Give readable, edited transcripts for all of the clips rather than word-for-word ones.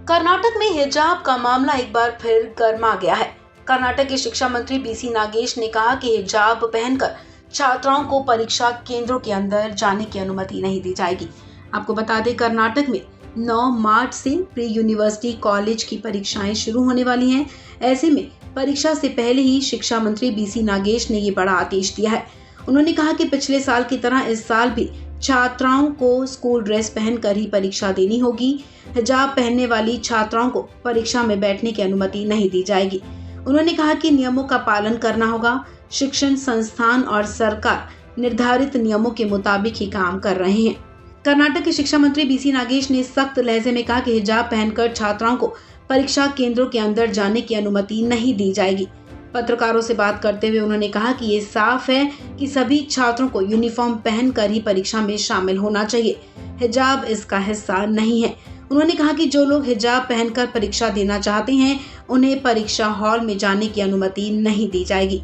कर्नाटक में हिजाब का मामला एक बार फिर गर्मा गया है। कर्नाटक के शिक्षा मंत्री बीसी नागेश ने कहा कि हिजाब पहनकर छात्राओं को परीक्षा केंद्रों के अंदर जाने की अनुमति नहीं दी जाएगी। आपको बता दें, कर्नाटक में 9 मार्च से प्री यूनिवर्सिटी कॉलेज की परीक्षाएं शुरू होने वाली हैं। ऐसे में परीक्षा से पहले ही शिक्षा मंत्री बीसी नागेश ने ये बड़ा आदेश दिया है। उन्होंने कहा कि पिछले साल की तरह इस साल भी छात्राओं को स्कूल ड्रेस पहनकर ही परीक्षा देनी होगी। हिजाब पहनने वाली छात्राओं को परीक्षा में बैठने की अनुमति नहीं दी जाएगी। उन्होंने कहा कि नियमों का पालन करना होगा। शिक्षण संस्थान और सरकार निर्धारित नियमों के मुताबिक ही काम कर रहे हैं। कर्नाटक के शिक्षा मंत्री बीसी नागेश ने सख्त लहजे में कहा कि हिजाब पहनकर छात्राओं को परीक्षा केंद्रों के अंदर जाने की अनुमति नहीं दी जाएगी। पत्रकारों से बात करते हुए उन्होंने कहा कि ये साफ है कि सभी छात्रों को यूनिफॉर्म पहनकर ही परीक्षा में शामिल होना चाहिए। हिजाब इसका हिस्सा नहीं है। उन्होंने कहा कि जो लोग हिजाब पहनकर परीक्षा देना चाहते हैं, उन्हें परीक्षा हॉल में जाने की अनुमति नहीं दी जाएगी।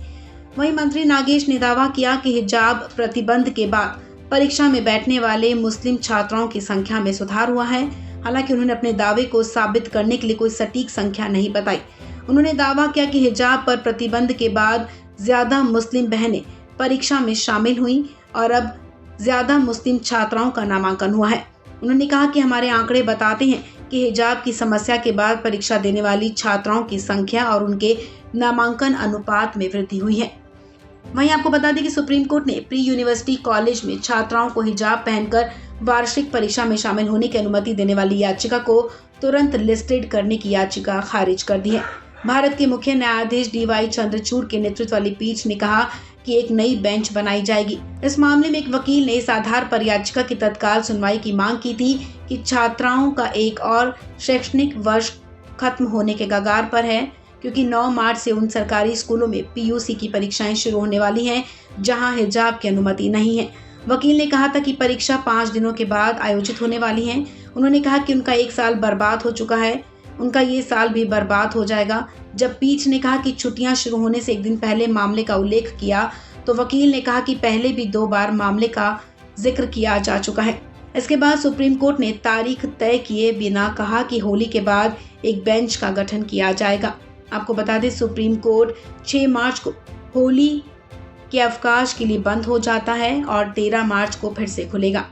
वहीं मंत्री नागेश ने दावा किया कि हिजाब प्रतिबंध के बाद परीक्षा में बैठने वाले मुस्लिम छात्राओं की संख्या में सुधार हुआ है। हालांकि उन्होंने अपने दावे को साबित करने के लिए कोई सटीक संख्या नहीं बताई। उन्होंने दावा किया कि हिजाब पर प्रतिबंध के बाद ज्यादा मुस्लिम बहनें परीक्षा में शामिल हुई और अब ज्यादा मुस्लिम छात्राओं का नामांकन हुआ है। उन्होंने कहा कि हमारे आंकड़े बताते हैं कि हिजाब की समस्या के बाद परीक्षा देने वाली छात्राओं की संख्या और उनके नामांकन अनुपात में वृद्धि हुई है। वहीं आपको बता दें कि सुप्रीम कोर्ट ने प्री यूनिवर्सिटी कॉलेज में छात्राओं को हिजाब पहनकर वार्षिक परीक्षा में शामिल होने की अनुमति देने वाली याचिका को तुरंत लिस्टेड करने की याचिका खारिज कर दी है। भारत के मुख्य न्यायाधीश DY चंद्रचूड़ के नेतृत्व वाली पीठ ने कहा कि एक नई बेंच बनाई जाएगी। इस मामले में एक वकील ने इस आधार पर याचिका की तत्काल सुनवाई की मांग की थी कि छात्राओं का एक और शैक्षणिक वर्ष खत्म होने के कगार पर है, क्योंकि 9 मार्च से उन सरकारी स्कूलों में PUC की परीक्षाएं शुरू होने वाली हैं जहां हिजाब की अनुमति नहीं है। वकील ने कहा था कि परीक्षा 5 दिनों के बाद आयोजित होने वाली है। उन्होंने कहा कि उनका एक साल बर्बाद हो चुका है, उनका ये साल भी बर्बाद हो जाएगा। जब पीठ ने कहा कि छुट्टियां शुरू होने से एक दिन पहले मामले का उल्लेख किया, तो वकील ने कहा कि पहले भी 2 बार मामले का जिक्र किया जा चुका है। इसके बाद सुप्रीम कोर्ट ने तारीख तय किए बिना कहा कि होली के बाद एक बेंच का गठन किया जाएगा। आपको बता दें, सुप्रीम कोर्ट 6 मार्च को होली के अवकाश के लिए बंद हो जाता है और 13 मार्च को फिर से खुलेगा।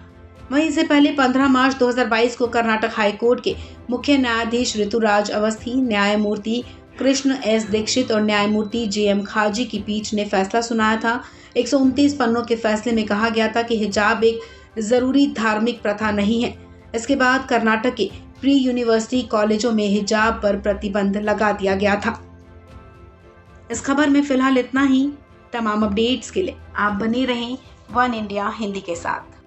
वहीं इससे पहले 15 मार्च 2022 को कर्नाटक हाई कोर्ट के मुख्य न्यायाधीश ऋतुराज अवस्थी, न्यायमूर्ति कृष्ण S दीक्षित और न्यायमूर्ति JM खाजी की पीठ ने फैसला सुनाया था। 129 पन्नों के फैसले में कहा गया था कि हिजाब एक जरूरी धार्मिक प्रथा नहीं है। इसके बाद कर्नाटक के प्री यूनिवर्सिटी कॉलेजों में हिजाब पर प्रतिबंध लगा दिया गया था। इस खबर में फिलहाल इतना ही। तमाम अपडेट्स के लिए आप बने रहें वन इंडिया हिंदी के साथ।